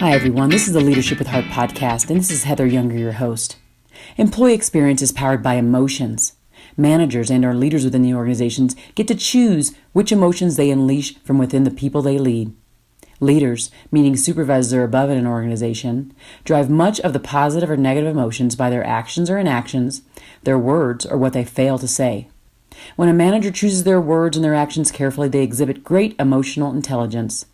Hi, everyone. This is the Leadership with Heart podcast, and this is Heather Younger, your host. Employee experience is powered by emotions. Managers and our leaders within the organizations get to choose which emotions they unleash from within the people they lead. Leaders, meaning supervisors or above in an organization, drive much of the positive or negative emotions by their actions or inactions, their words, or what they fail to say. When a manager chooses their words and their actions carefully, they exhibit great emotional intelligence.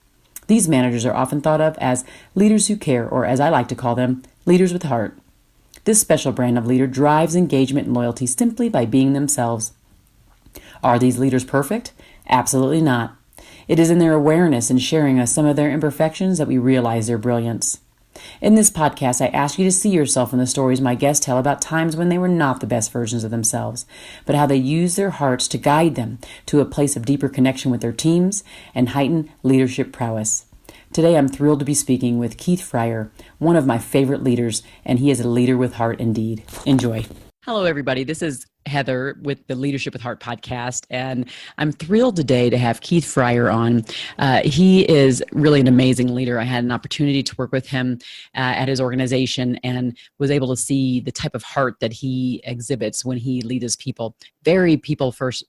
These managers are often thought of as leaders who care, or as I like to call them, leaders with heart. This special brand of leader drives engagement and loyalty simply by being themselves. Are these leaders perfect? Absolutely not. It is in their awareness and sharing of some of their imperfections that we realize their brilliance. In this podcast, I ask you to see yourself in the stories my guests tell about times when they were not the best versions of themselves, but how they used their hearts to guide them to a place of deeper connection with their teams and heightened leadership prowess. Today, I'm thrilled to be speaking with Keith Freier, one of my favorite leaders, and he is a leader with heart indeed. Enjoy. Hello, everybody. This is Heather with the Leadership with Heart podcast, and I'm thrilled today to have Keith Freier on. He is really an amazing leader. I had an opportunity to work with him at his organization and was able to see the type of heart that he exhibits when he leads his people. Very people first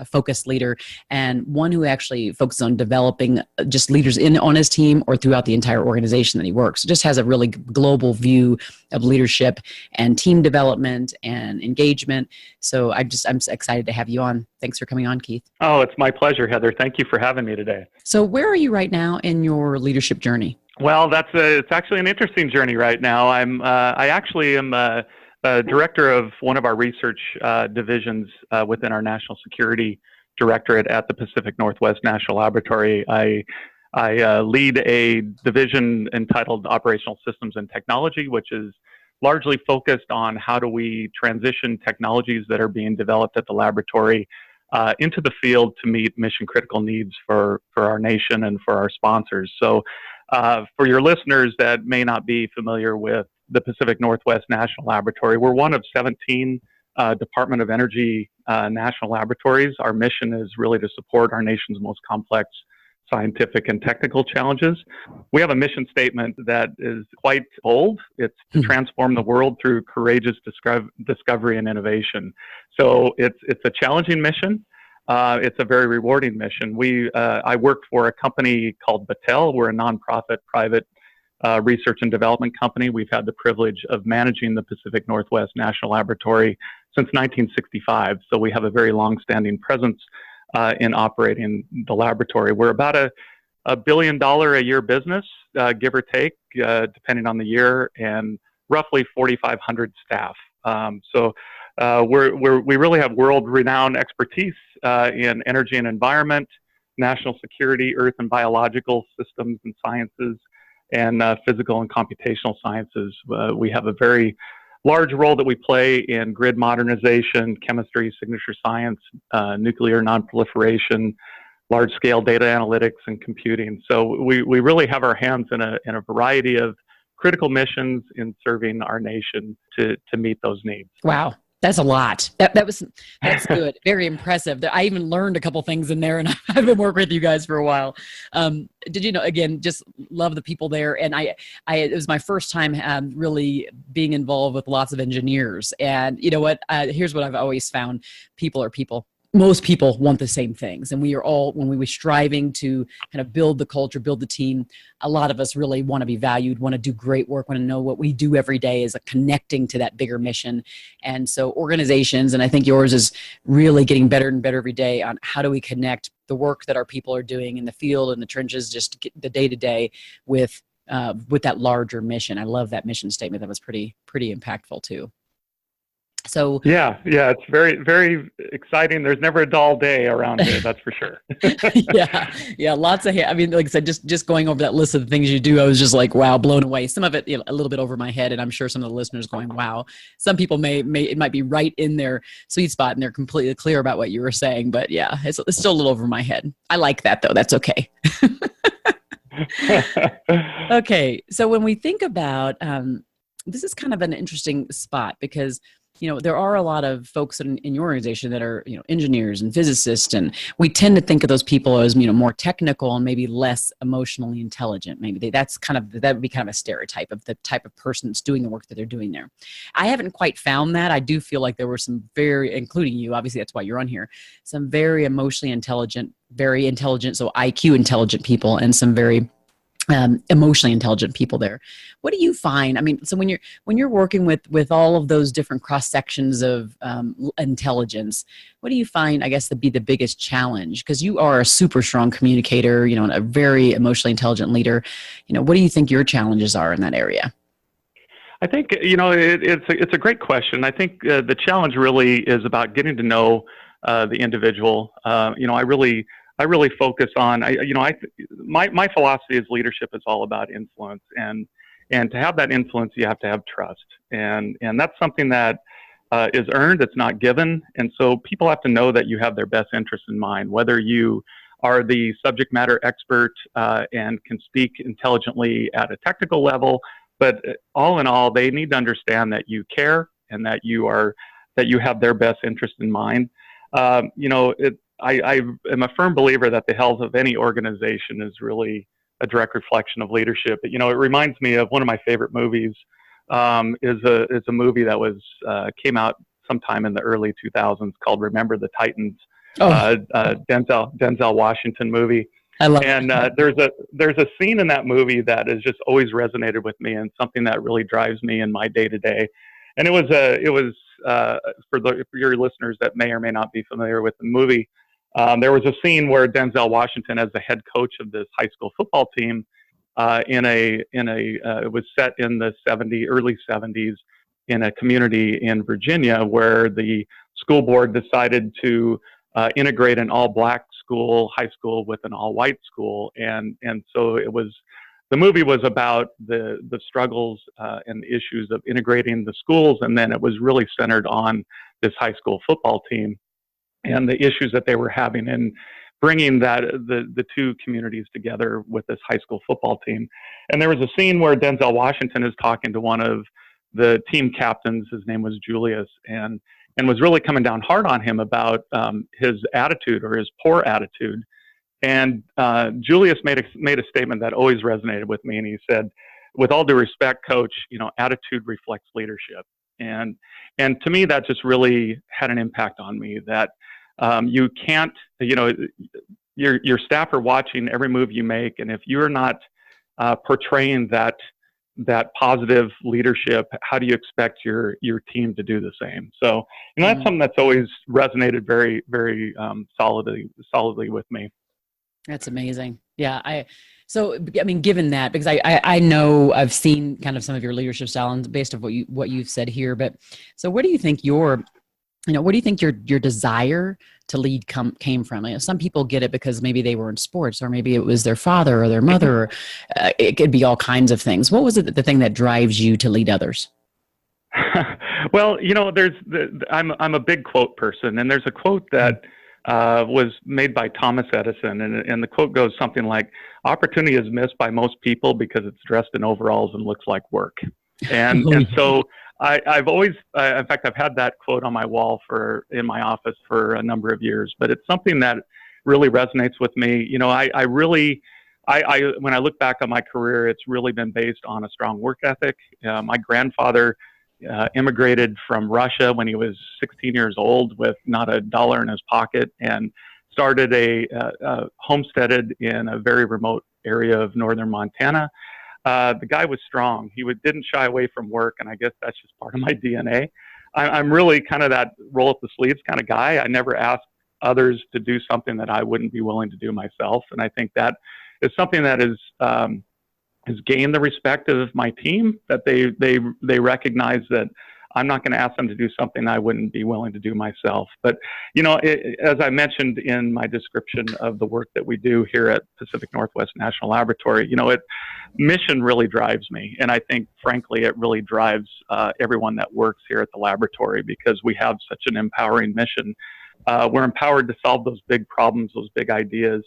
focused leader, and one who actually focuses on developing just leaders on his team or throughout the entire organization that he works. Just has a really global view of leadership and team development and engagement. So I'm excited to have you on. Thanks for coming on, Keith. Oh, it's my pleasure, Heather. Thank you for having me today. So where are you right now in your leadership journey? Well, it's actually an interesting journey right now. I actually am a director of one of our research divisions within our National Security Directorate at the Pacific Northwest National Laboratory. I lead a division entitled Operational Systems and Technology, which is largely focused on how do we transition technologies that are being developed at the laboratory into the field to meet mission critical needs for our nation and for our sponsors. So for your listeners that may not be familiar with the Pacific Northwest National Laboratory, we're one of 17 Department of Energy national laboratories. Our mission is really to support our nation's most complex scientific and technical challenges. We have a mission statement that is quite bold. It's to transform the world through courageous discovery and innovation. So it's a challenging mission. It's a very rewarding mission. I work for a company called Battelle. We're a nonprofit private research and development company. We've had the privilege of managing the Pacific Northwest National Laboratory since 1965. So we have a very long-standing presence in operating the laboratory. We're about a $1 billion a year business, give or take, depending on the year, and roughly 4,500 staff. So we really have world-renowned expertise in energy and environment, national security, earth and biological systems and sciences, and physical and computational sciences. We have a very large role that we play in grid modernization, chemistry, signature science, nuclear nonproliferation, large-scale data analytics, and computing. So we really have our hands in a variety of critical missions in serving our nation to meet those needs. Wow. That's a lot. That's good. Very impressive. I even learned a couple things in there, and I've been working with you guys for a while. Did you know, again, just love the people there. And it was my first time really being involved with lots of engineers. And you know what, here's what I've always found. People are people. Most people want the same things. And we are all, when we were striving to kind of build the culture, build the team, a lot of us really want to be valued, want to do great work, want to know what we do every day is connecting to that bigger mission. And so organizations, and I think yours is really getting better and better every day on how do we connect the work that our people are doing in the field and the trenches, just the day-to-day with that larger mission. I love that mission statement. That was pretty impactful too. So yeah, it's very, very exciting. There's never a dull day around here, that's for sure. yeah, lots of. I mean, like I said, just going over that list of the things you do, I was just like, wow, blown away. Some of it a little bit over my head, and I'm sure some of the listeners going, wow. Some people it might be right in their sweet spot, and they're completely clear about what you were saying. But yeah, it's still a little over my head. I like that though. That's okay. Okay, so when we think about this is kind of an interesting spot because there are a lot of folks in your organization that are, engineers and physicists, and we tend to think of those people as, more technical and maybe less emotionally intelligent. Maybe that would be kind of a stereotype of the type of person that's doing the work that they're doing there. I haven't quite found that. I do feel like there were some including you, obviously that's why you're on here, some very emotionally intelligent, very intelligent, so IQ intelligent people, and some very emotionally intelligent people there. What do you find? I mean, so when you're working with all of those different cross sections of intelligence, what do you find, I guess, to be the biggest challenge? Because you are a super strong communicator, and a very emotionally intelligent leader. What do you think your challenges are in that area? I think, it's a great question. I think the challenge really is about getting to know the individual. I really focus on, my philosophy is leadership is all about influence, and to have that influence, you have to have trust. And that's something that is earned, it's not given. And so people have to know that you have their best interest in mind, whether you are the subject matter expert and can speak intelligently at a technical level, but all in all, they need to understand that you care and that you have their best interest in mind. I am a firm believer that the health of any organization is really a direct reflection of leadership. It reminds me of one of my favorite movies. Is a movie that came out sometime in the early 2000s called Remember the Titans. Denzel Washington movie. I love and there's a scene in that movie that has just always resonated with me, and something that really drives me in my day to day. And it was for your listeners that may or may not be familiar with the movie. There was a scene where Denzel Washington, as the head coach of this high school football team, it was set in the early 70s in a community in Virginia where the school board decided to integrate an all-black high school with an all-white school, and so the movie was about the struggles and the issues of integrating the schools, and then it was really centered on this high school football team and the issues that they were having in bringing the two communities together with this high school football team. And there was a scene where Denzel Washington is talking to one of the team captains. His name was Julius, and was really coming down hard on him about his attitude, or his poor attitude. And Julius made a statement that always resonated with me, and he said, "With all due respect, Coach, attitude reflects leadership." And to me, that just really had an impact on me. That you can't, your staff are watching every move you make, and if you're not portraying that positive leadership, how do you expect your team to do the same? So, that's something that's always resonated very, very solidly with me. That's amazing. Yeah. Given that, because I know I've seen kind of some of your leadership style and based on what you've said here, but so where do you think your desire to lead came from? Some people get it because maybe they were in sports, or maybe it was their father or their mother, or it could be all kinds of things. What was it, the thing that drives you to lead others? Well, I'm a big quote person, and there's a quote that was made by Thomas Edison, and the quote goes something like, "Opportunity is missed by most people because it's dressed in overalls and looks like work." And so I've always, in fact, I've had that quote on my wall in my office for a number of years, but it's something that really resonates with me. When I look back on my career, it's really been based on a strong work ethic. My grandfather immigrated from Russia when he was 16 years old with not a dollar in his pocket, and started homesteaded in a very remote area of northern Montana. The guy was strong. He didn't shy away from work, and I guess that's just part of my DNA. I'm really kind of that roll up the sleeves kind of guy. I never ask others to do something that I wouldn't be willing to do myself, and I think that is something that has gained the respect of my team, that they recognize that I'm not going to ask them to do something I wouldn't be willing to do myself. But, as I mentioned in my description of the work that we do here at Pacific Northwest National Laboratory, mission really drives me. And I think, frankly, it really drives everyone that works here at the laboratory, because we have such an empowering mission. We're empowered to solve those big problems, those big ideas.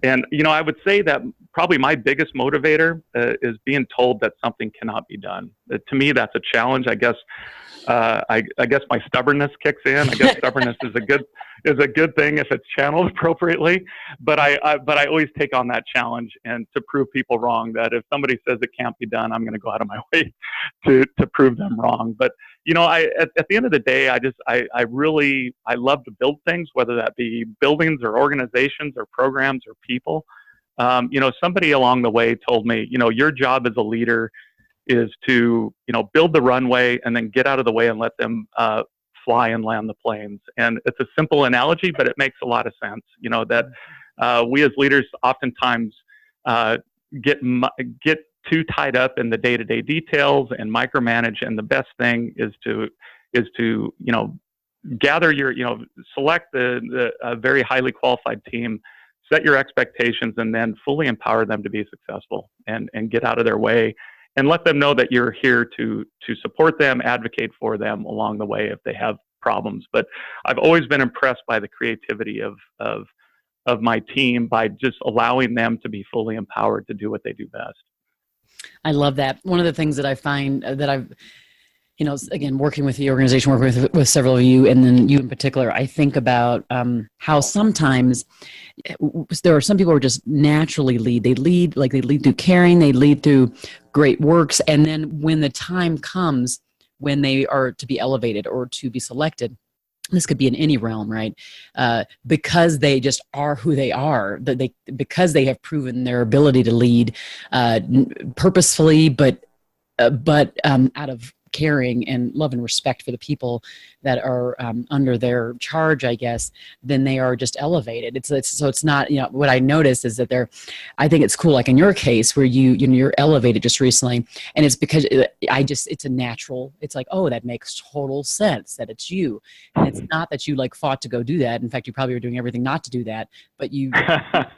And, I would say that probably my biggest motivator is being told that something cannot be done. To me, that's a challenge. I guess I guess my stubbornness kicks in. I guess stubbornness is a good thing if it's channeled appropriately. But I always take on that challenge and to prove people wrong. That if somebody says it can't be done, I'm going to go out of my way to prove them wrong. But at the end of the day, I really love to build things, whether that be buildings or organizations or programs or people. Somebody along the way told me, your job as a leader is to, build the runway and then get out of the way and let them fly and land the planes. And it's a simple analogy, but it makes a lot of sense, that we as leaders oftentimes get too tied up in the day-to-day details and micromanage. And the best thing is to gather select a very highly qualified team, set your expectations, and then fully empower them to be successful and get out of their way and let them know that you're here to support them, advocate for them along the way if they have problems. But I've always been impressed by the creativity of my team by just allowing them to be fully empowered to do what they do best. I love that. One of the things that I find that I've, again, working with the organization, working with several of you, and then you in particular, I think about how sometimes there are some people who are just naturally lead. They lead through caring, they lead through great works. And then when the time comes when they are to be elevated or to be selected, this could be in any realm, right? Because they just are who they are, because they have proven their ability to lead purposefully, but out of caring and love and respect for the people that are under their charge, I guess, then they are just elevated. So it's not, what I notice is that I think it's cool, like in your case where you're elevated just recently, and it's because it's a natural, it's like, oh, that makes total sense that it's you. And it's not that you fought to go do that. In fact, you probably were doing everything not to do that, but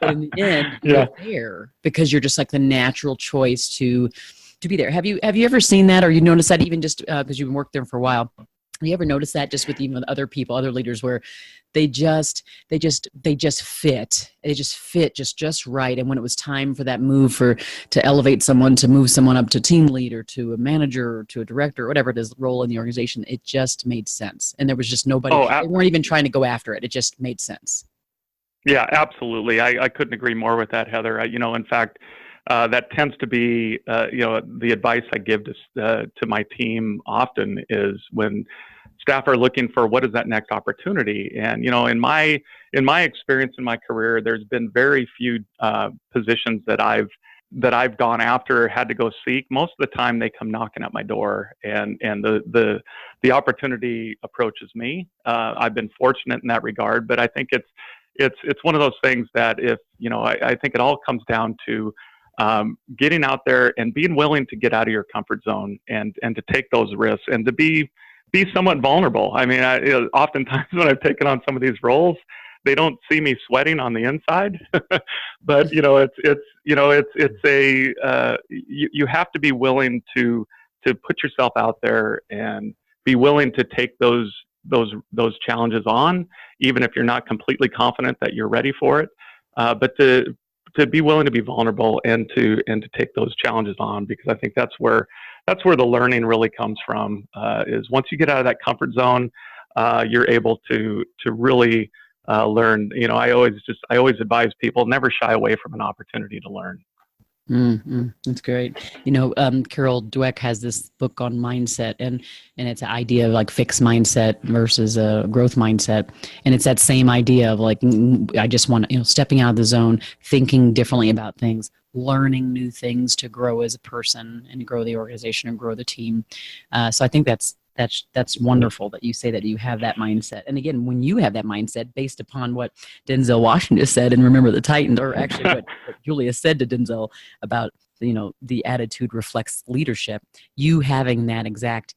but in the end, you're there because you're just like the natural choice to be there. Have you ever seen that, or you noticed that even just because you've been working there for a while? Have you ever noticed that just with even other people, other leaders, where they just fit? They just fit just right. And when it was time for that move to elevate someone, to move someone up to team leader, to a manager, or to a director, or whatever it is, role in the organization, it just made sense. And there was just nobody. They weren't even trying to go after it. It just made sense. Yeah, absolutely. I couldn't agree more with that, Heather. In fact, that tends to be, the advice I give to my team often is when staff are looking for what is that next opportunity. And, in my experience in my career, there's been very few positions that I've gone after, had to go seek. Most of the time they come knocking at my door and the opportunity approaches me. I've been fortunate in that regard, but I think it's one of those things that if, I think it all comes down to getting out there and being willing to get out of your comfort zone and to take those risks and to be somewhat vulnerable. I mean, oftentimes when I've taken on some of these roles, they don't see me sweating on the inside, but you have to be willing to put yourself out there and be willing to take those challenges on, even if you're not completely confident that you're ready for it, but to be willing to be vulnerable and to take those challenges on, because I think that's where the learning really comes from. Is once you get out of that comfort zone, you're able to really learn. I always advise people never shy away from an opportunity to learn. That's great. Carol Dweck has this book on mindset, and it's an idea of fixed mindset versus a growth mindset. And it's that same idea of I just want to, stepping out of the zone, thinking differently about things, learning new things to grow as a person and grow the organization and grow the team. So I think that's wonderful that you say that you have that mindset. And again, when you have that mindset based upon what Denzel Washington said in Remember the Titans, or actually what Julia said to Denzel about, the attitude reflects leadership, you having that exact,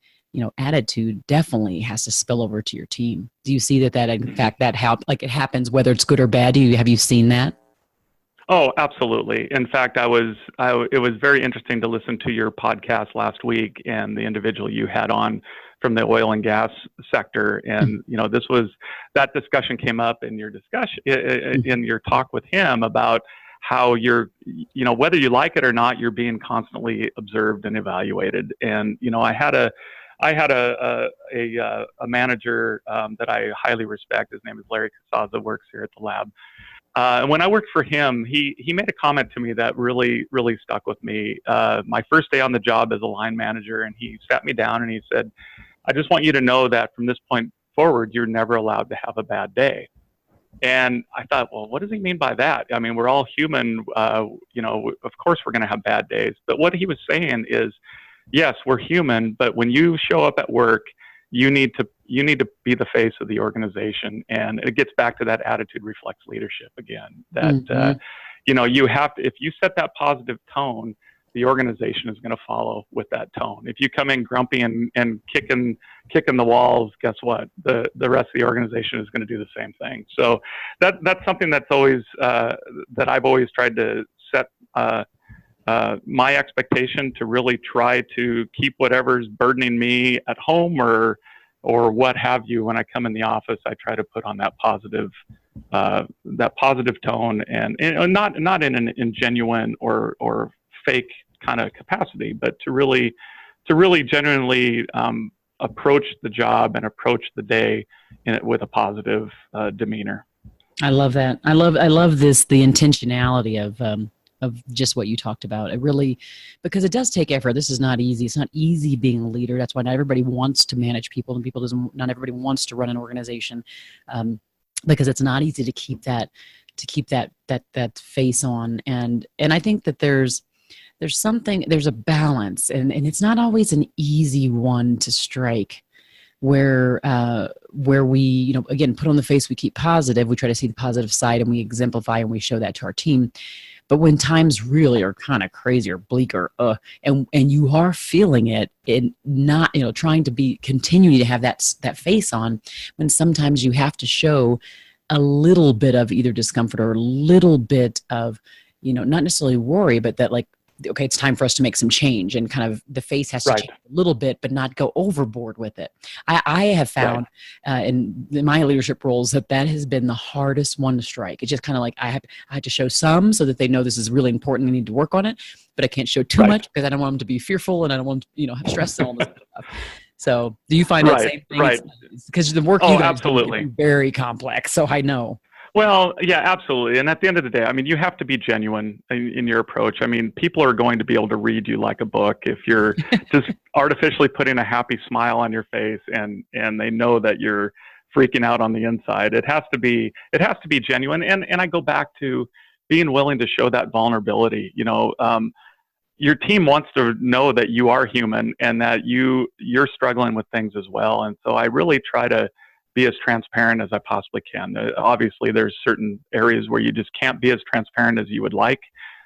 attitude definitely has to spill over to your team. Do you see that in fact, that it happens, whether it's good or bad? Have you seen that? Oh, absolutely. In fact, it was very interesting to listen to your podcast last week and the individual you had on from the oil and gas sector. And, that discussion came up in your discussion, in your talk with him about how you're, whether you like it or not, you're being constantly observed and evaluated. And, I had I had a manager that I highly respect. His name is Larry Casaza, works here at the lab. And when I worked for him, he made a comment to me that really stuck with me. My first day on the job as a line manager, and he sat me down and he said, "I just want you to know that from this point forward, you're never allowed to have a bad day." And I thought, well, what does he mean by that? I mean, we're all human. Of course we're going to have bad days. But what he was saying is, yes, we're human, but when you show up at work, you need to be the face of the organization. And it gets back to that attitude reflects leadership again. That you have to, if you set that positive tone, the organization is going to follow with that tone. If you come in grumpy and kicking the walls, guess what? The rest of the organization is going to do the same thing. So that's something that's always that I've always tried to set my expectation to really try to keep whatever's burdening me at home or what have you. When I come in the office, I try to put on that positive tone and not in an ingenuine or fake kind of capacity, but to really genuinely approach the job and approach the day with a positive demeanor. I love that. I love this, the intentionality of just what you talked about. It really, because it does take effort. This is not easy. It's not easy being a leader. That's why not everybody wants to manage people, and not everybody wants to run an organization, because it's not easy to keep that face on. And I think that there's a balance, and it's not always an easy one to strike, where we, again, put on the face, we keep positive, we try to see the positive side, and we exemplify and we show that to our team. But when times really are kind of crazy or bleak and you are feeling it, and not, trying to continuing to have that face on, when sometimes you have to show a little bit of either discomfort or a little bit of, not necessarily worry, but that, like, okay, it's time for us to make some change, and kind of the face has to change a little bit, but not go overboard with it. I have found in my leadership roles that has been the hardest one to strike. It's just kind of like I have to show some so that they know this is really important. I need to work on it, but I can't show too much because I don't want them to be fearful, and I don't want them to, have stress and all this stuff. So do you find that same thing? Right. Because the work you guys do is very complex, so I know. Well, yeah, absolutely. And at the end of the day, I mean, you have to be genuine in your approach. I mean, people are going to be able to read you like a book if you're just artificially putting a happy smile on your face and they know that you're freaking out on the inside. It has to be genuine. And I go back to being willing to show that vulnerability. Your team wants to know that you are human and that you're struggling with things as well. And so I really try to be as transparent as I possibly can. Obviously, there's certain areas where you just can't be as transparent as you would like.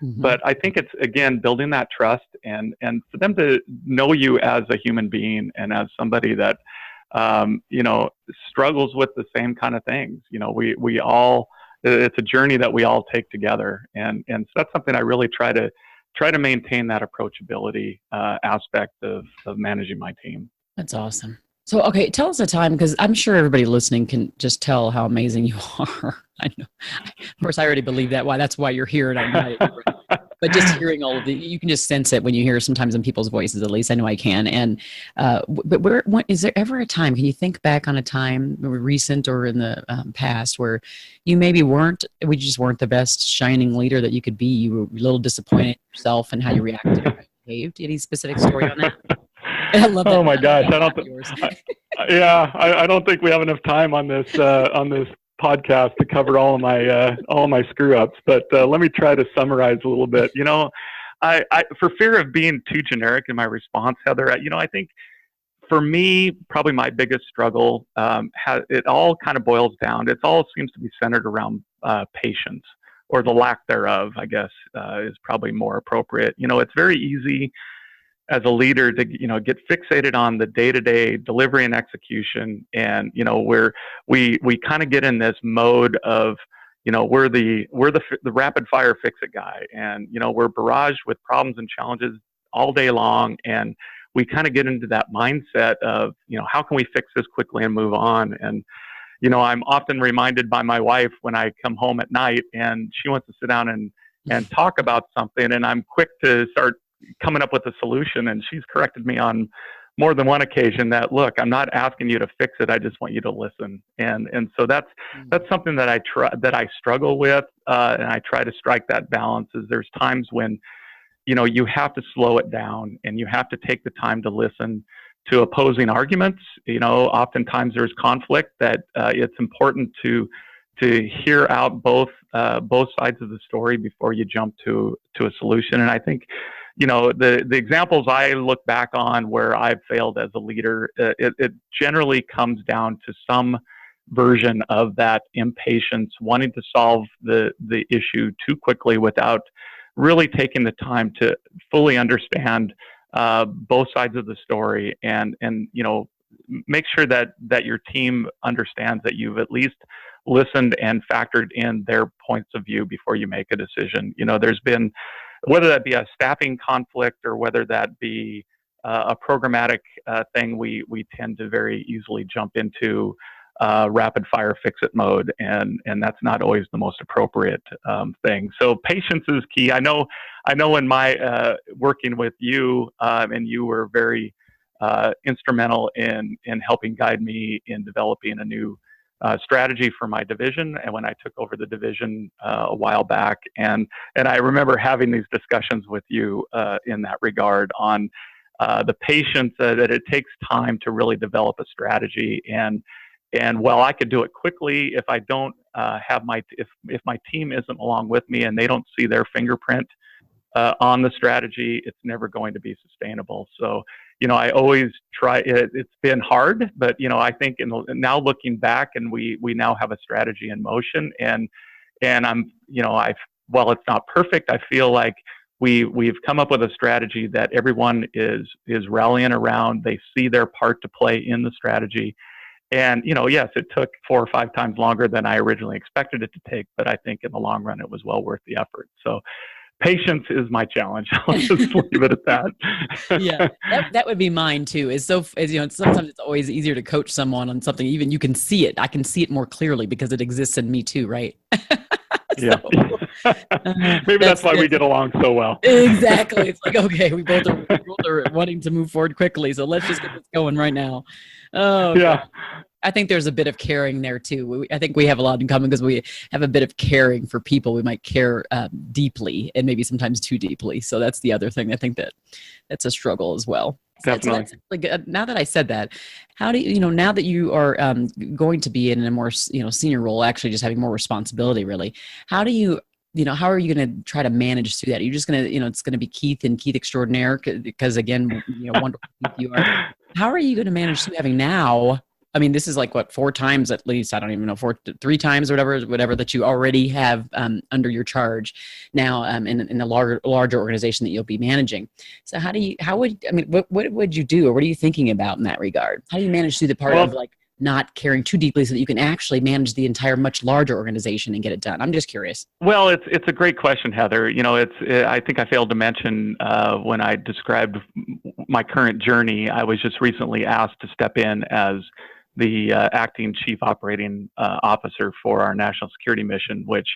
Mm-hmm. But I think it's, again, building that trust and for them to know you as a human being and as somebody that, struggles with the same kind of things. We all, it's a journey that we all take together. And so that's something I really try to maintain, that approachability aspect of managing my team. That's awesome. So, okay, tell us a time, because I'm sure everybody listening can just tell how amazing you are. I know. Of course, I already believe that. That's why you're here. But just hearing all of you can just sense it when you hear sometimes in people's voices, at least I know I can. And, but is there ever a time, can you think back on a time, recent or in the past, where you maybe just weren't the best shining leader that you could be? You were a little disappointed in yourself and how you reacted and how you behaved. Any specific story on that? I love that. Oh my gosh! I don't think we have enough time on this podcast to cover all of my screw ups. But let me try to summarize a little bit. I for fear of being too generic in my response, Heather, I think for me, probably my biggest struggle, it all kind of boils down. It all seems to be centered around patience, or the lack thereof, I guess, is probably more appropriate. It's very easy as a leader to get fixated on the day-to-day delivery and execution, and where we kind of get in this mode of we're the rapid fire fix it guy, and we're barraged with problems and challenges all day long, and we kind of get into that mindset of how can we fix this quickly and move on. And I'm often reminded by my wife when I come home at night and she wants to sit down and talk about something, and I'm quick to start coming up with a solution, and she's corrected me on more than one occasion that, look, I'm not asking you to fix it. I just want you to listen. And so that's something that I struggle with, and I try to strike that balance. Is there's times when, you have to slow it down and you have to take the time to listen to opposing arguments. Oftentimes there's conflict that it's important to hear out both sides of the story before you jump to a solution. And I think, the examples I look back on where I've failed as a leader, it generally comes down to some version of that impatience, wanting to solve the issue too quickly without really taking the time to fully understand both sides of the story, and make sure that your team understands that you've at least listened and factored in their points of view before you make a decision. There's been, whether that be a staffing conflict or whether that be a programmatic thing, we tend to very easily jump into rapid fire fix it mode, and that's not always the most appropriate thing. So patience is key. I know in my working with you, and you were very instrumental in helping guide me in developing a new strategy for my division, and when I took over the division a while back, and I remember having these discussions with you in that regard on the patience that it takes time to really develop a strategy. And while I could do it quickly, if I don't have if my team isn't along with me and they don't see their fingerprint on the strategy, it's never going to be sustainable. So, I always try. It's been hard, but I think now looking back, and we now have a strategy in motion, and I'm while it's not perfect, I feel like we've come up with a strategy that everyone is rallying around. They see their part to play in the strategy. And, yes, it took 4 or 5 times longer than I originally expected it to take, but I think in the long run, it was well worth the effort. So patience is my challenge. I'll just leave it at that. Yeah, that would be mine too. Sometimes it's always easier to coach someone on something. Even you can see it. I can see it more clearly because it exists in me too, right? Yeah. Maybe that's why we get along so well. Exactly. It's like, okay, we both are wanting to move forward quickly, so let's just get this going right now. Oh, yeah. God. I think there's a bit of caring there too. I think we have a lot in common because we have a bit of caring for people. We might care deeply, and maybe sometimes too deeply. So that's the other thing. I think that's a struggle as well. Definitely. So now that I said that, how do you, now that you are going to be in a more, senior role, actually just having more responsibility, really, how do you, how are you going to try to manage through that? Are you just going to, it's going to be Keith and Keith extraordinaire? Because again, wonderful you are. How are you going to manage through having now? I mean, this is like 4 times at least. I don't even know, 3 times or whatever that you already have under your charge now in a larger organization that you'll be managing. So what would you do, or what are you thinking about in that regard? How do you manage through the part of not caring too deeply so that you can actually manage the entire much larger organization and get it done? I'm just curious. Well, it's a great question, Heather. I think I failed to mention when I described my current journey, I was just recently asked to step in as the acting chief operating officer for our national security mission, which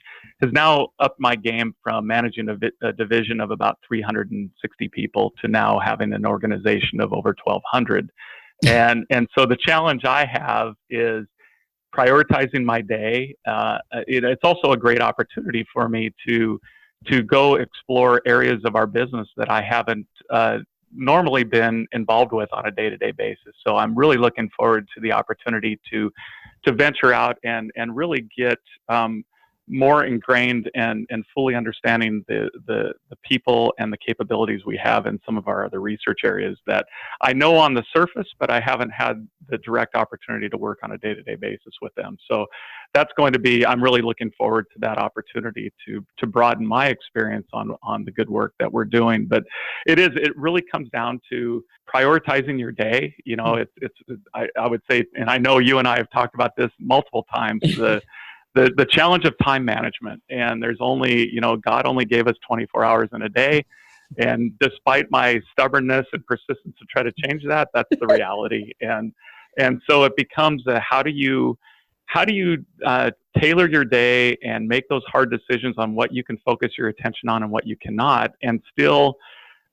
has now upped my game from managing a division of about 360 people to now having an organization of over 1,200. And so the challenge I have is prioritizing my day. It's also a great opportunity for me to go explore areas of our business that I haven't normally been involved with on a day-to-day basis. So I'm really looking forward to the opportunity to venture out and really get more ingrained and fully understanding the people and the capabilities we have in some of our other research areas that I know on the surface, but I haven't had the direct opportunity to work on a day-to-day basis with them. So that's going to be, I'm really looking forward to that opportunity to broaden my experience on the good work that we're doing. But it really comes down to prioritizing your day. I would say, and I know you and I have talked about this multiple times, the challenge of time management. And there's only, God only gave us 24 hours in a day. And despite my stubbornness and persistence to try to change that, that's the reality. And so it becomes how do you tailor your day and make those hard decisions on what you can focus your attention on and what you cannot, and still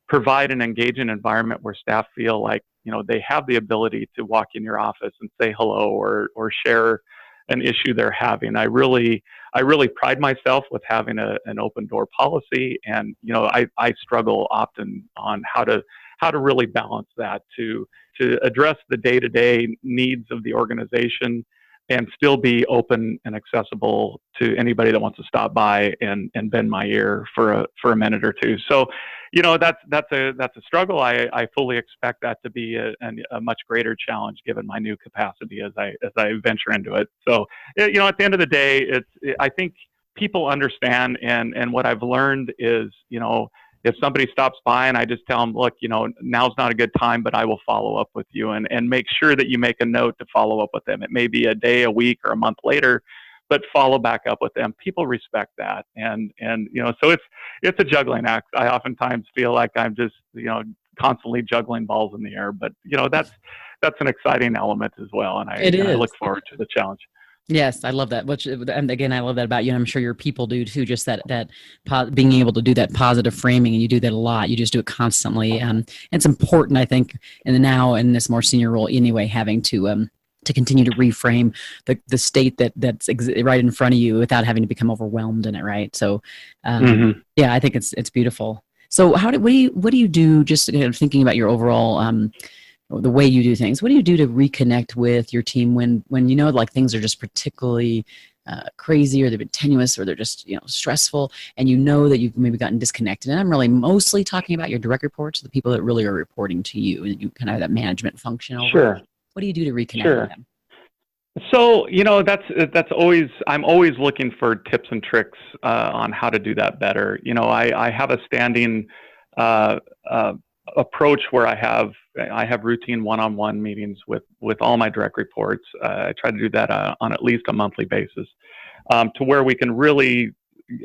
provide an engaging environment where staff feel like they have the ability to walk in your office and say hello or share an issue they're having. I really pride myself with having an open door policy, and I struggle often on how to really balance that to address the day-to-day needs of the organization and still be open and accessible to anybody that wants to stop by and bend my ear for a minute or two. So, that's a struggle. I fully expect that to be a much greater challenge given my new capacity as I venture into it. So, at the end of the day, I think people understand, and what I've learned is, if somebody stops by and I just tell them, look, now's not a good time, but I will follow up with you, and make sure that you make a note to follow up with them. It may be a day, a week, or a month later, but follow back up with them. People respect that. And so it's a juggling act. I oftentimes feel like I'm just, constantly juggling balls in the air, but that's an exciting element as well. And I look forward to the challenge. Yes, I love that. And again, I love that about you. And I'm sure your people do too. Just that being able to do that positive framing, and you do that a lot. You just do it constantly. It's important, I think, in this more senior role anyway, having to continue to reframe the state that's right in front of you without having to become overwhelmed in it. Right. So, yeah, I think it's beautiful. So, what do you do? Just thinking about your overall. The way you do things. What do you do to reconnect with your team when like things are just particularly crazy, or they've been tenuous, or they're just stressful, and that you've maybe gotten disconnected? And I'm really mostly talking about your direct reports, the people that really are reporting to you, and you kind of have that management function over. Sure. What do you do to reconnect with them? So, that's always, I'm always looking for tips and tricks on how to do that better. I have a standing approach where I have routine one-on-one meetings with all my direct reports. I try to do that on at least a monthly basis, to where we can really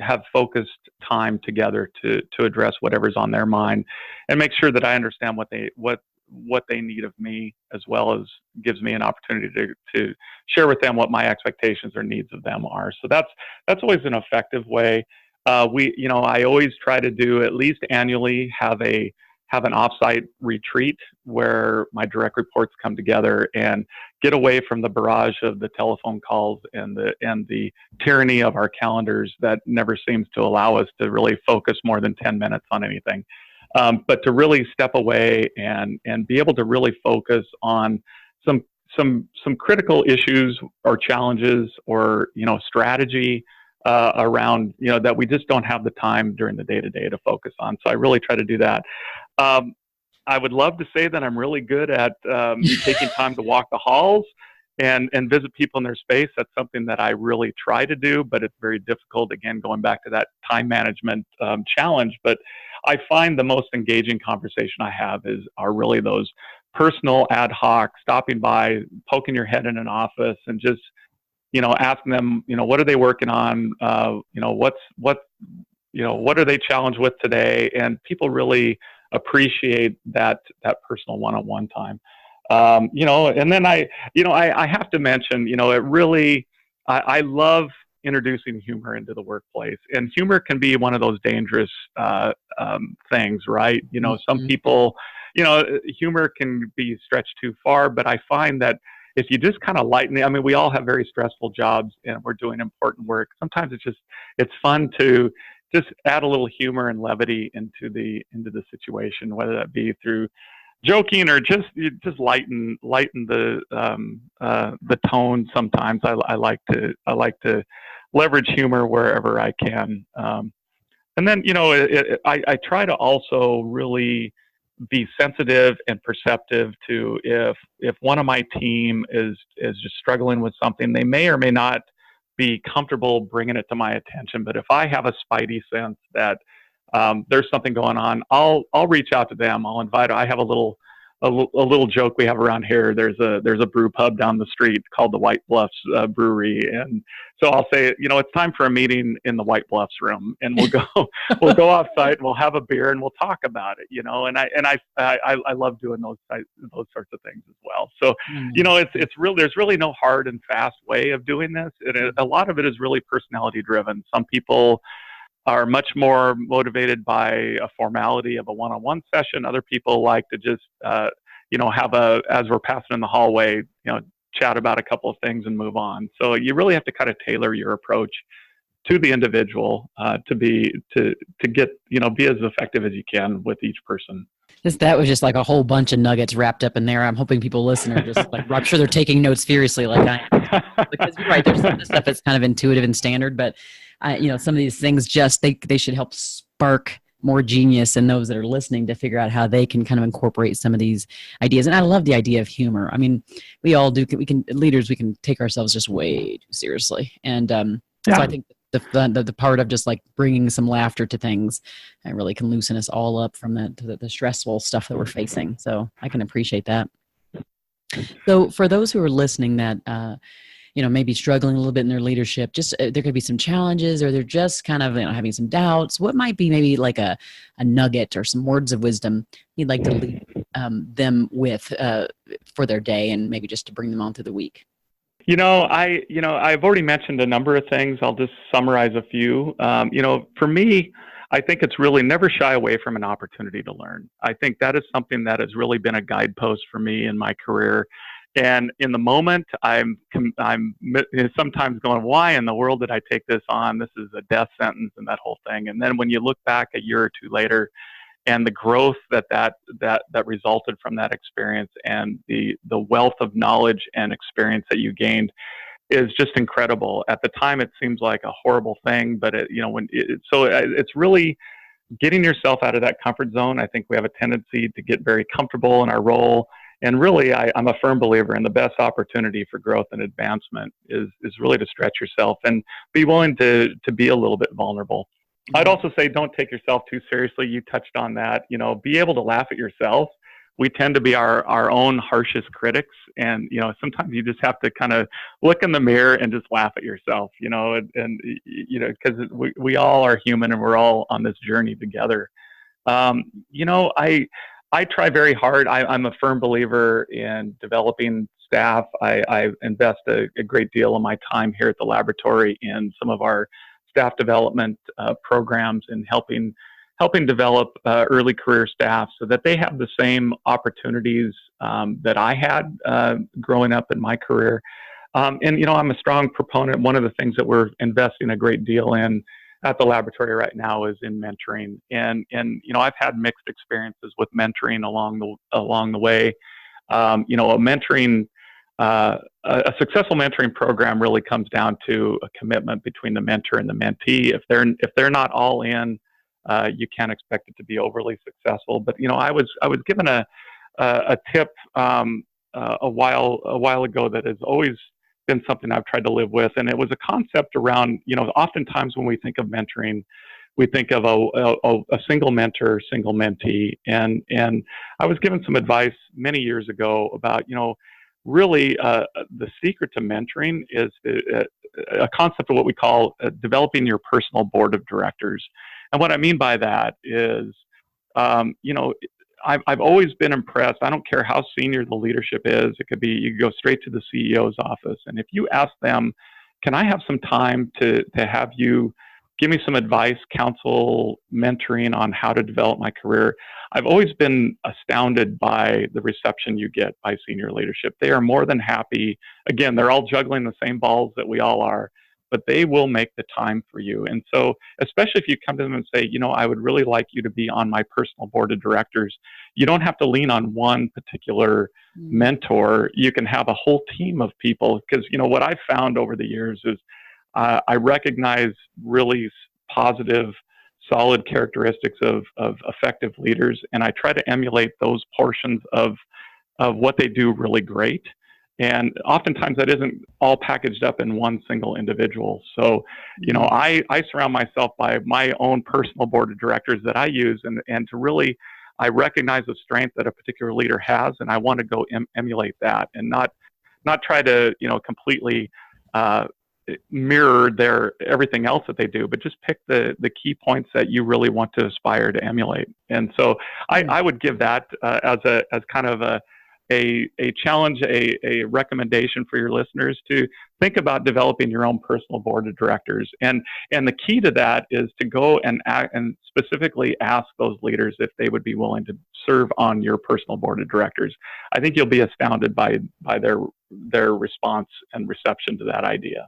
have focused time together to address whatever's on their mind, and make sure that I understand what they need of me, as well as gives me an opportunity to share with them what my expectations or needs of them are. So that's always an effective way. I always try to do, at least annually, have an offsite retreat where my direct reports come together and get away from the barrage of the telephone calls and the tyranny of our calendars that never seems to allow us to really focus more than 10 minutes on anything. But to really step away and be able to really focus on some critical issues or challenges or, strategy around, that we just don't have the time during the day-to-day to focus on. So I really try to do that. I would love to say that I'm really good at taking time to walk the halls and visit people in their space. That's something that I really try to do, but it's very difficult. Again, going back to that time management challenge. But I find the most engaging conversation I have are really those personal ad hoc, stopping by, poking your head in an office, and just asking them, what are they working on? What are they challenged with today? And people really appreciate that personal one-on-one time. And then I have to mention, I love introducing humor into the workplace, and humor can be one of those dangerous things, right? Some people, humor can be stretched too far, but I find that if you just kind of lighten it, I mean, we all have very stressful jobs and we're doing important work. Sometimes it's fun to just add a little humor and levity into the situation, whether that be through joking or just lighten the tone. Sometimes I like to leverage humor wherever I can. And then, I try to also really be sensitive and perceptive to if one of my team is just struggling with something. They may or may not be comfortable bringing it to my attention, but if I have a spidey sense that there's something going on, I'll reach out to them. I'll invite. I have a little joke we have around here. There's a brew pub down the street called the White Bluffs Brewery, and so I'll say, it's time for a meeting in the White Bluffs room, and we'll go off site, and we'll have a beer, and we'll talk about it. And I love doing those sorts of things as well. So there's really no hard and fast way of doing this. A lot of it is really personality driven. Some people are much more motivated by a formality of a one-on-one session. Other people like to just as we're passing in the hallway, chat about a couple of things and move on. So you really have to kind of tailor your approach to the individual to get, be as effective as you can with each person. That was just like a whole bunch of nuggets wrapped up in there. I'm hoping people listening are just like, I'm sure they're taking notes furiously like I am. Because you're right, there's some of the stuff that's kind of intuitive and standard, but some of these things they should help spark more genius in those that are listening to figure out how they can kind of incorporate some of these ideas. And I love the idea of humor. I mean, we all do. Leaders, we can take ourselves just way too seriously. And so I think the part of just like bringing some laughter to things, it really can loosen us all up from the stressful stuff that we're facing. So I can appreciate that. So for those who are listening that, maybe struggling a little bit in their leadership, just there could be some challenges, or they're just kind of having some doubts. What might be maybe like a nugget or some words of wisdom you'd like to leave them with for their day, and maybe just to bring them on through the week? I've already mentioned a number of things. I'll just summarize a few. For me, I think it's really never shy away from an opportunity to learn. I think that is something that has really been a guidepost for me in my career. And in the moment, I'm sometimes going, why in the world did I take this on? This is a death sentence and that whole thing. And then when you look back a year or two later, and the growth that resulted from that experience, and the wealth of knowledge and experience that you gained is just incredible. At the time, it seems like a horrible thing, but it's really getting yourself out of that comfort zone. I think we have a tendency to get very comfortable in our role. And really, I'm a firm believer in the best opportunity for growth and advancement is really to stretch yourself and be willing to be a little bit vulnerable. I'd also say don't take yourself too seriously. You touched on that. Be able to laugh at yourself. We tend to be our own harshest critics. And, sometimes you just have to kind of look in the mirror and just laugh at yourself, because we all are human and we're all on this journey together. I try very hard. I'm a firm believer in developing staff. I invest a great deal of my time here at the laboratory in some of our staff development programs and helping develop early career staff so that they have the same opportunities that I had growing up in my career. And I'm a strong proponent. One of the things that we're investing a great deal in at the laboratory right now is in mentoring. And I've had mixed experiences with mentoring along the way. A successful mentoring program really comes down to a commitment between the mentor and the mentee. If they're not all in, you can't expect it to be overly successful. But I was given a tip a while ago that has always been something I've tried to live with, and it was a concept around oftentimes when we think of mentoring, we think of a single mentor, single mentee, and I was given some advice many years ago about really the secret to mentoring is a concept of what we call developing your personal board of directors. And what I mean by that is, I've always been impressed. I don't care how senior the leadership is. It could be, you go straight to the CEO's office. And if you ask them, can I have some time to have you give me some advice, counsel, mentoring on how to develop my career? I've always been astounded by the reception you get by senior leadership. They are more than happy. Again, they're all juggling the same balls that we all are, but they will make the time for you. And so, especially if you come to them and say, I would really like you to be on my personal board of directors, you don't have to lean on one particular mentor. You can have a whole team of people, because, what I've found over the years is I recognize really positive, solid characteristics of effective leaders, and I try to emulate those portions of what they do really great. And oftentimes that isn't all packaged up in one single individual. So, I surround myself by my own personal board of directors that I use, and to really, I recognize the strength that a particular leader has, and I want to go emulate that, and not try to, completely mirror everything else that they do, but just pick the key points that you really want to aspire to emulate. And so I would give that as kind of a challenge, a recommendation for your listeners to think about developing your own personal board of directors. And the key to that is to go and specifically ask those leaders if they would be willing to serve on your personal board of directors. I think you'll be astounded by their response and reception to that idea.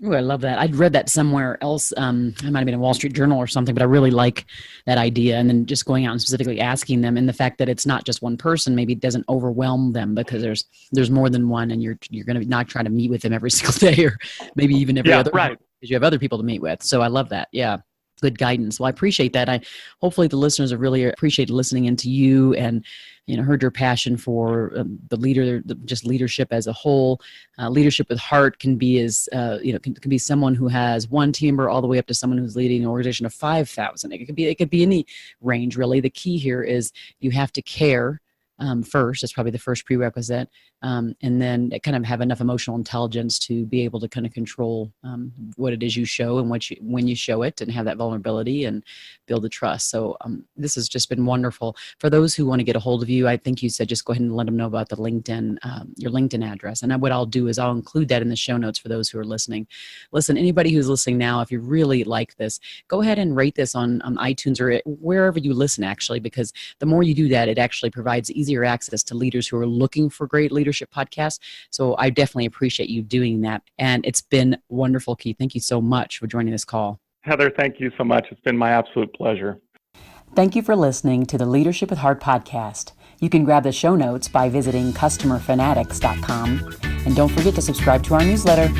Oh, I love that. I'd read that somewhere else. It might have been a Wall Street Journal or something, but I really like that idea. And then just going out and specifically asking them, and the fact that it's not just one person, maybe it doesn't overwhelm them because there's more than one, and you're going to not try to meet with them every single day, or maybe even every other, right, because you have other people to meet with. So I love that. Yeah. Good guidance. Well, I appreciate that. Hopefully the listeners have really appreciated listening into you and, heard your passion for just leadership as a whole. Leadership with heart can be can be someone who has one team member all the way up to someone who's leading an organization of 5,000. It could be any range, really. The key here is you have to care first. That's probably the first prerequisite. And then kind of have enough emotional intelligence to be able to kind of control what it is you show and when you show it, and have that vulnerability and build the trust. So this has just been wonderful. For those who want to get a hold of you, I think you said just go ahead and let them know about the LinkedIn, your LinkedIn address. And what I'll do is I'll include that in the show notes for those who are listening. Listen, anybody who's listening now, if you really like this, go ahead and rate this on iTunes or wherever you listen, actually, because the more you do that, it actually provides easier access to leaders who are looking for great leadership podcasts. So I definitely appreciate you doing that. And it's been wonderful, Keith. Thank you so much for joining this call. Heather, thank you so much. It's been my absolute pleasure. Thank you for listening to the Leadership with Heart podcast. You can grab the show notes by visiting customerfanatics.com. And don't forget to subscribe to our newsletter.